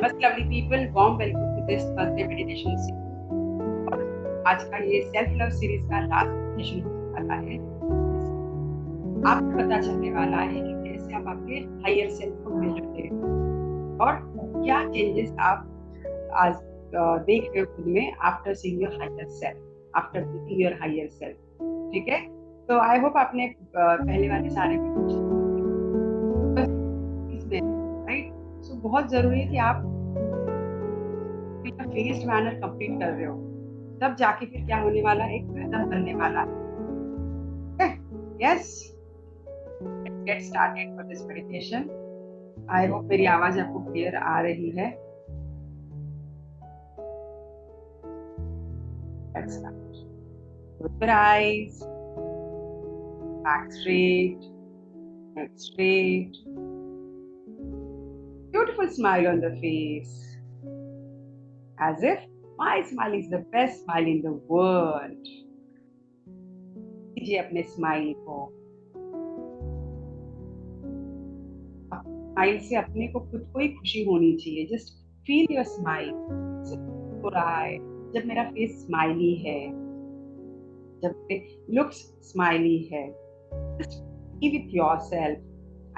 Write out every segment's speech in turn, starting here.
Namaste lovely people, warm welcome to this Thursday meditation series. और आज का ये सेल्फ लव सीरीज का लास्ट सेशन होने वाला है। आपको पता चलने वाला है कि कैसे आप आपके हायर सेल्फ को मिल रहे हो और क्या चेंजेस आप आज देख रहे हो खुद में after seeing your higher self, after meeting your higher self. ठीक है, तो आई होप आपने पहले वाले सारे राइट। सो बहुत जरूरी है कि आप फेस्ड मैनर कंप्लीट कर रहे हो, तब जाके फिर क्या होने वाला है, एक रिदम बनने वाला है। Yes, let's get started for this meditation. I hope मेरी आवाज आपको क्लियर आ रही है। Let's start. Close your eyes, back straight, neck straight. Beautiful smile on the face, as if my smile is the best smile in the world. कीजिए अपने smile को, smile से अपने को खुद को ही खुशी होनी चाहिए। जस्ट फील योर स्माइल हो रहा है जब मेरा फेस स्माइली है, जब लुक्स स्माइली है। Just be with yourself,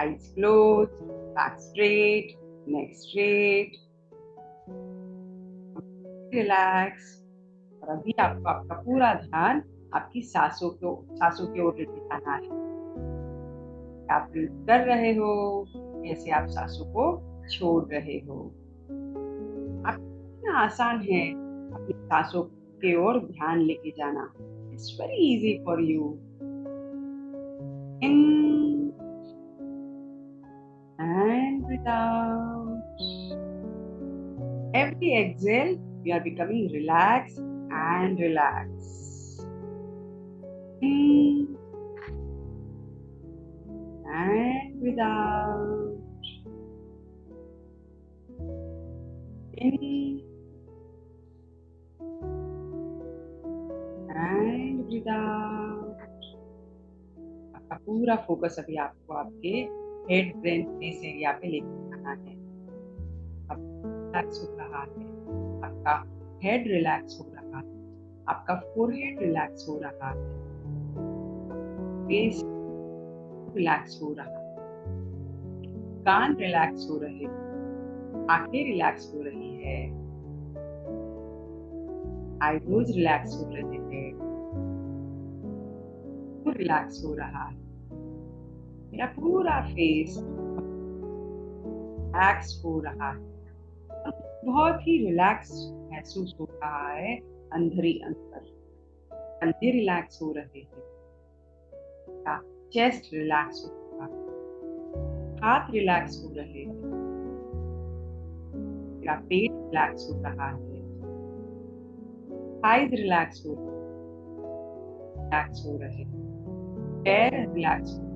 eyes close, back straight, neck straight, relax. और अभी आपको आपका पूरा ध्यान आपकी सांसों की ओर लेके जाना है। आप ब्रीथ कर रहे हो, कैसे आप सांसों को छोड़ रहे हो। आप कितना आसान है अपनी सांसों की ओर ध्यान लेके जाना। It's very easy for you. In and breathe out. Every exhale, you are becoming relaxed and relaxed. In and breathe out. In and breathe out. आपका पूरा फोकस अभी आपको आपके हेड, ब्रेन, फेस एरिया पे लेके जाना है। अब रिलैक्स हो रहा है, आपका हेड रिलैक्स हो रहा है, आपका फोरहेड रिलैक्स हो रहा है, फेस रिलैक्स हो रहा है, कान रिलैक्स हो रहे हैं, आंखें रिलैक्स हो रही है, आईब्रोज रिलैक्स हो रहे हैं, रिलैक्स हो रहा है। मेरा पूरा फेस रिलैक्स हो रहा है, बहुत ही रिलैक्स महसूस हो रहा है। अंदर ही अंदर कंधे रिलैक्स हो रहे हैं, चेस्ट रिलैक्स हो रहा है, हाथ रिलैक्स हो रहे हैं, मेरा पेट रिलैक्स हो रहा है, थाइज रिलैक्स हो रहे हैं, पैर रिलैक्स हो रहे हैं।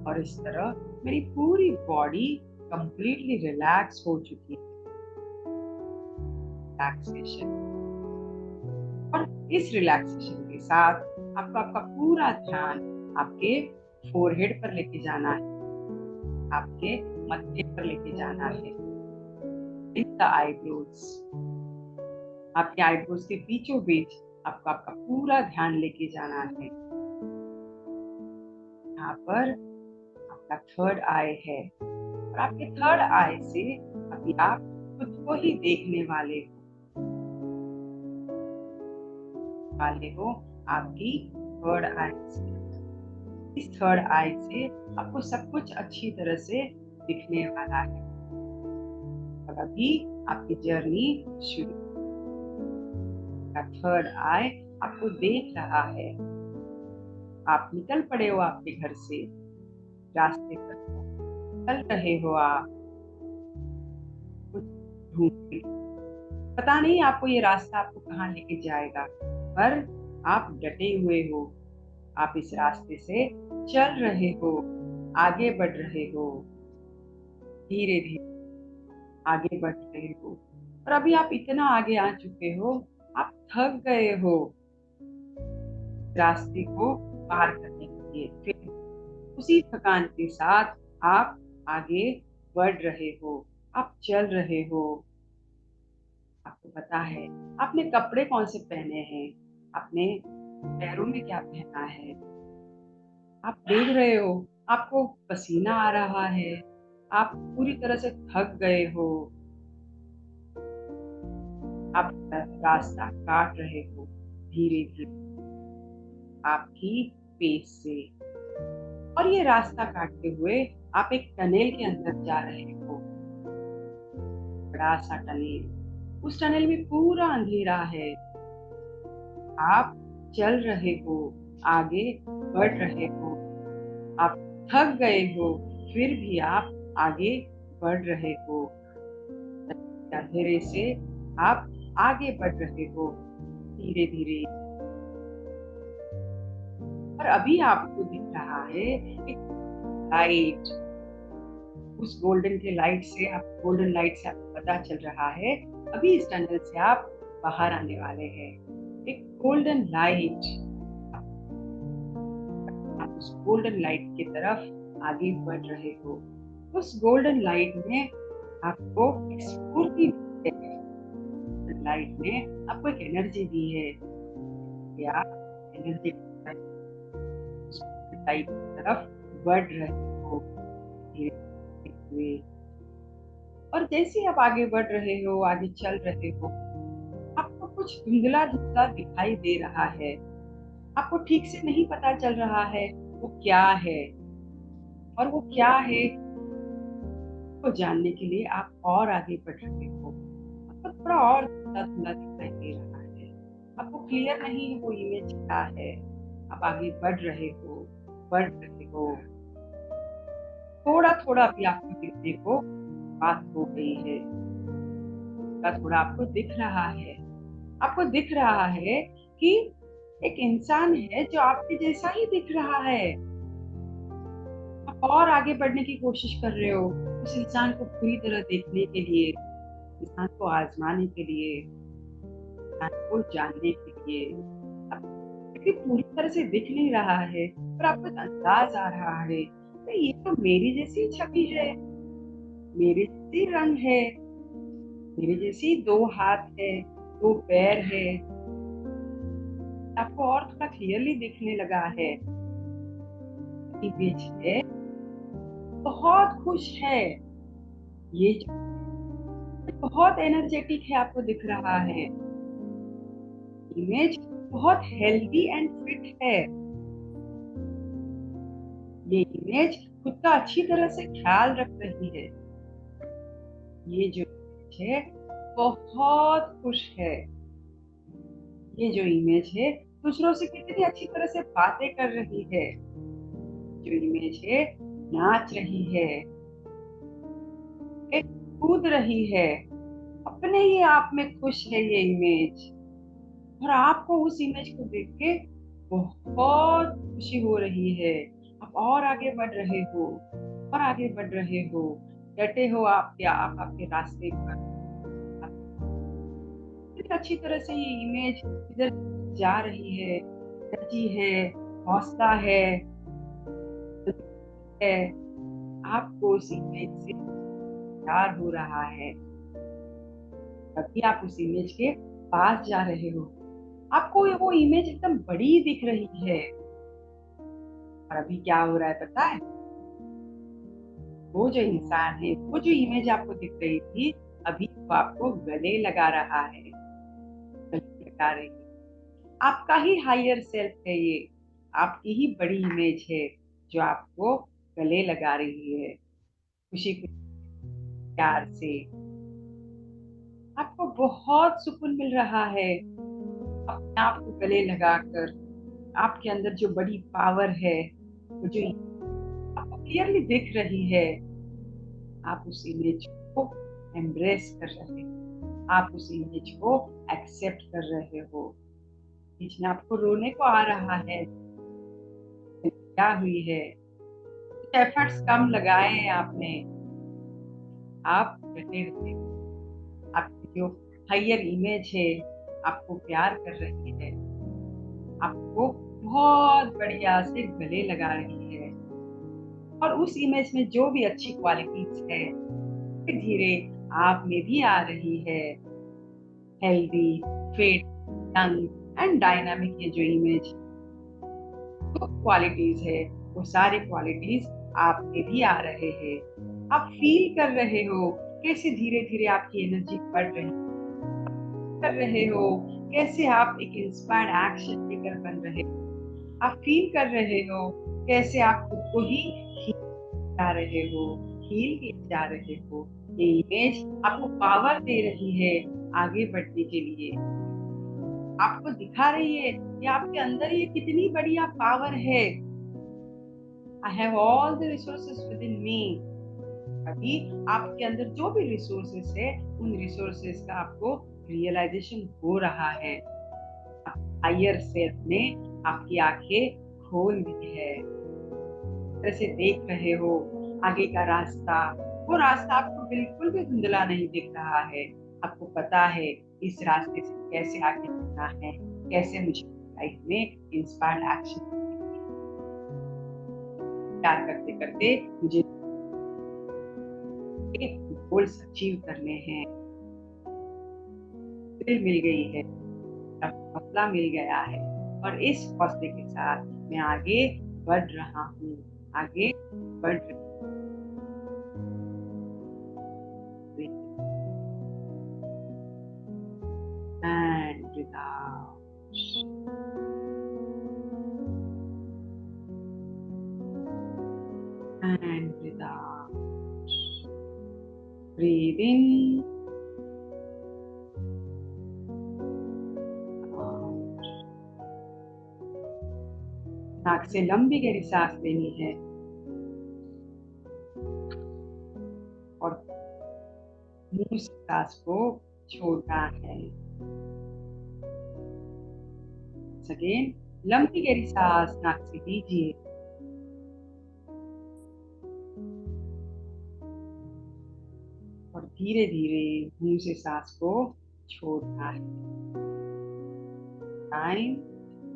और इस तरह मेरी पूरी बॉडी कंप्लीटली रिलैक्स हो चुकी है। रिलैक्सेशन, और इस रिलैक्सेशन के साथ आपको आपका पूरा ध्यान आपके फोरहेड पर लेके जाना है, आपके मत्थे पर लेके जाना है। इन द आईब्रोज, आपके आईब्रोज के बीचों बीच आपको आपका पूरा ध्यान लेके जाना है। यहाँ पर आपका थर्ड आई है, और आपके थर्ड आई से अभी आप खुद को ही देखने वाले हो आपकी थर्ड आई से। इस थर्ड आई से आपको सब कुछ अच्छी तरह से दिखने वाला है। और अभी आपकी जर्नी शुरू। थर्ड आई आपको देख रहा है। आप निकल पड़े हो आपके घर से, रास्ते पर चल रहे हो, आप कुछ ढूंढते, पता नहीं आपको ये रास्ता आपको कहाँ लेके जाएगा, पर आप डटे हुए हो। आप इस रास्ते से चल रहे हो, आगे बढ़ रहे हो, धीरे धीरे आगे बढ़ रहे हो। और अभी आप इतना आगे आ चुके हो, आप थक गए हो रास्ते को पार करने के लिए। फिर उसी थकान के साथ आप आगे बढ़ रहे हो, आप चल रहे हो, आपको पता है आपने कपड़े कौन से पहने हैं, आपने पैरों में क्या पहना है, आप देख रहे हो, आपको पसीना आ रहा है, आप पूरी तरह से थक गए हो, आप रास्ता काट रहे हो धीरे धीरे आपकी पेस से। और ये रास्ता काटते हुए आप एक टनल के अंदर जा रहे हो, बड़ा सा टनल। उस टनल में पूरा अंधेरा है। आप चल रहे हो, आगे बढ़ रहे हो, आप थक गए हो, फिर भी आप आगे बढ़ रहे हो। अंधेरे से आप आगे बढ़ रहे हो धीरे धीरे। और अभी आपको दिख रहा है एक लाइट। उस गोल्डन लाइट से आपको पता चल रहा है अभी इस टनल से आप बाहर आने वाले हैं। एक गोल्डन लाइट, आप उस गोल्डन लाइट की तरफ आगे बढ़ रहे हो। उस गोल्डन लाइट में आपको एक स्फूर्ति दी है। लाइट ने आपको एक एनर्जी दी है कि आप एनर्जी लाइट की तरफ बढ़ रहे हो धीरे हुए। और जैसे आप आगे बढ़ रहे हो, आगे चल रहे हो, आपको कुछ धुंधला धुंधला दिखाई दे रहा है। आपको ठीक से नहीं पता चल रहा है वो क्या है, और वो क्या है को जानने के लिए आप और आगे बढ़ रहे हो। आपको थोड़ा और धुंधला धुंधला दिखाई दे रहा है, आपको क्लियर नहीं है वो इमेज क्या है। आप आगे बढ़ रहे हो, बढ़ रहे हो, थोड़ा थोड़ा भी आपको दिखने को बात हो गई है। थोड़ा थोड़ा आपको दिख रहा है, आपको दिख रहा है कि एक इंसान है जो आपके जैसा ही दिख रहा है। आप और आगे बढ़ने की कोशिश कर रहे हो उस इंसान को पूरी तरह देखने के लिए, इंसान को आजमाने के लिए, इंसान को जानने के लिए। अब क्योंकि पूरी तरह से दिख नहीं रहा है, पर आपको एक अंदाज आ रहा है कि ये तो मेरी जैसी छवि है, मेरे जैसी रंग है, मेरे जैसी दो हाथ है, दो पैर है। आपको और थोड़ा क्लियरली दिखने लगा है। इमेज है, बहुत खुश है, ये जो बहुत एनर्जेटिक है, आपको दिख रहा है। इमेज बहुत हेल्दी एंड फिट है। ये इमेज खुद का अच्छी तरह से ख्याल रख रही है। ये जो इमेज है बहुत खुश है। ये जो इमेज है दूसरों से कितनी अच्छी तरह से बातें कर रही है। जो इमेज है नाच रही है, एक कूद रही है, अपने ही आप में खुश है ये इमेज। और आपको उस इमेज को देख के बहुत खुशी हो रही है। आप और आगे बढ़ रहे हो, और आगे बढ़ रहे हो, डटे हो आप आपके रास्ते पर। कितनी अच्छी तरह से ये इमेज इधर जा रही है, एनर्जी है, हौसला है। आपको उस इमेज से प्यार हो रहा है। तभी आप उस इमेज के पास जा रहे हो। आपको वो इमेज एकदम बड़ी दिख रही है। और अभी क्या हो रहा है पता है? वो जो इंसान है, वो जो इमेज आपको दिख रही थी, अभी वो आपको गले लगा रहा है, गले लगा रही है। आपका ही हायर सेल्फ है ये, आपकी ही बड़ी इमेज है जो आपको गले लगा रही है, खुशी खुशी प्यार से। आपको बहुत सुकून मिल रहा है अपने आप को गले लगाकर। आपके अंदर जो बड़ी पावर है, वो जो आपको क्लियरली दिख रही है, आप उस इमेज को एम्ब्रेस कर रहे हो, आप उस इमेज को एक्सेप्ट कर रहे हो। बीच में आपको रोने को आ रहा है, क्या हुई है, कुछ एफर्ट्स कम लगाए हैं आपने, आप डटे रहे। आपकी जो हायर इमेज है आपको प्यार कर रही है, आपको बहुत बढ़िया से गले लगा रही है। और उस इमेज में जो भी अच्छी क्वालिटीज है धीरे आप में भी आ रही है healthy, fit, young and dynamic ये जो इमेज जो क्वालिटीज है वो सारे क्वालिटीज आप में भी आ रहे हैं। आप फील कर रहे हो कैसे धीरे धीरे आपकी एनर्जी बढ़ रही कर रहे हो, कैसे आप एक इंस्पायर्ड एक्शन टेकर बन रहे हो। आप फील कर रहे हो कैसे आप खुद को ही जा रहे हो, हील किए जा रहे हो। ये इमेज आपको पावर दे रही है आगे बढ़ने के लिए। आपको दिखा रही है कि आपके अंदर ये कितनी बढ़िया पावर है। I have all the resources within me. अभी आपके अंदर जो भी रिसोर्सेज है उन रिसोर्सेज का आपको रियलाइजेशन हो रहा है। हायर सेल्फ ने आपकी आंखें खोल दी है, जैसे देख रहे हो आगे का रास्ता। वो रास्ता आपको बिल्कुल भी धुंधला नहीं दिख रहा है। आपको पता है इस रास्ते से कैसे आगे बढ़ना है, कैसे मुझे लाइफ में इंस्पायर्ड एक्शन प्यार करते करते मुझे गोल्स अचीव करने हैं। दिल मिल गई है, हौसला मिल गया है और इस हौसले के साथ मैं आगे बढ़ रहा हूँ, आगे बढ़ रही and without and without breathe in out। नाक से लंबी गहरी सांस लेनी है और मुंह से सांस को छोड़ना है। अगेन लंबी गहरी सांस नाक से लीजिए और धीरे धीरे मुंह से सांस को छोड़ना है। Time,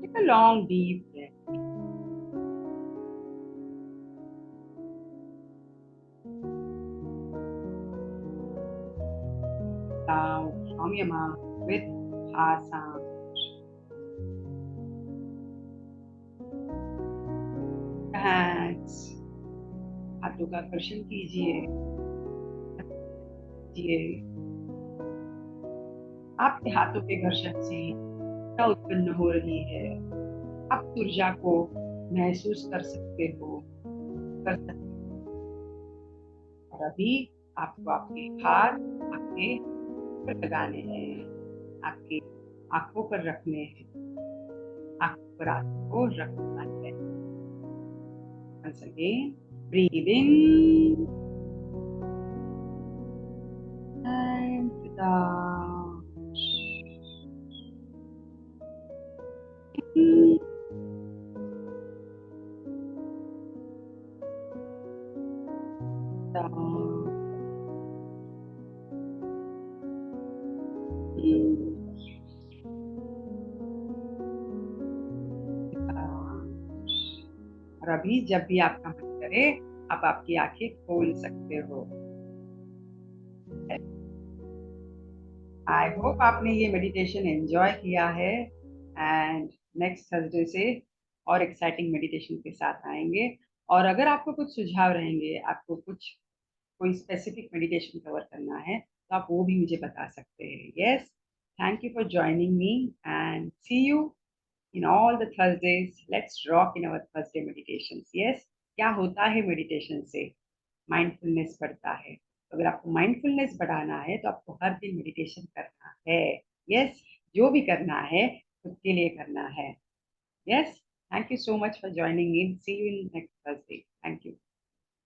take a long deep breath. Out from your mouth with ha sound. Hands, हाथों का कर्षण कीजिए। आपके हाथों के घर्षण से क्या उत्पन्न हो रही है, आप ऊर्जा को महसूस कर सकते हो, कर सकते हो। और अभी आपको आपके हाथ आपके पर लगाने हैं, आपके आंखों पर रखने हैं, आंखों पर आपको रखना है। Once again, breathe in and breathe out. In, down, in, out. और अभी जब भी आपका मन करे आप आपकी आंखें खोल सकते हो। आई होप आपने ये मेडिटेशन एंजॉय किया है एंड नेक्स्ट थर्सडे से और एक्साइटिंग मेडिटेशन के साथ आएंगे। और अगर आपको कुछ सुझाव रहेंगे, आपको कुछ कोई स्पेसिफिक मेडिटेशन कवर करना है तो आप वो भी मुझे बता सकते हैं। Yes, thank you for joining me and see you in all the Thursdays. Let's rock in our Thursday meditations. Yes, क्या होता है मेडिटेशन से? माइंडफुलनेस बढ़ता है। तो अगर आपको माइंडफुलनेस बढ़ाना है तो आपको हर दिन मेडिटेशन करना है। यस, जो भी करना है खुद के लिए करना है। Yes, thank you so much for joining in. See you in next Thursday. Thank you.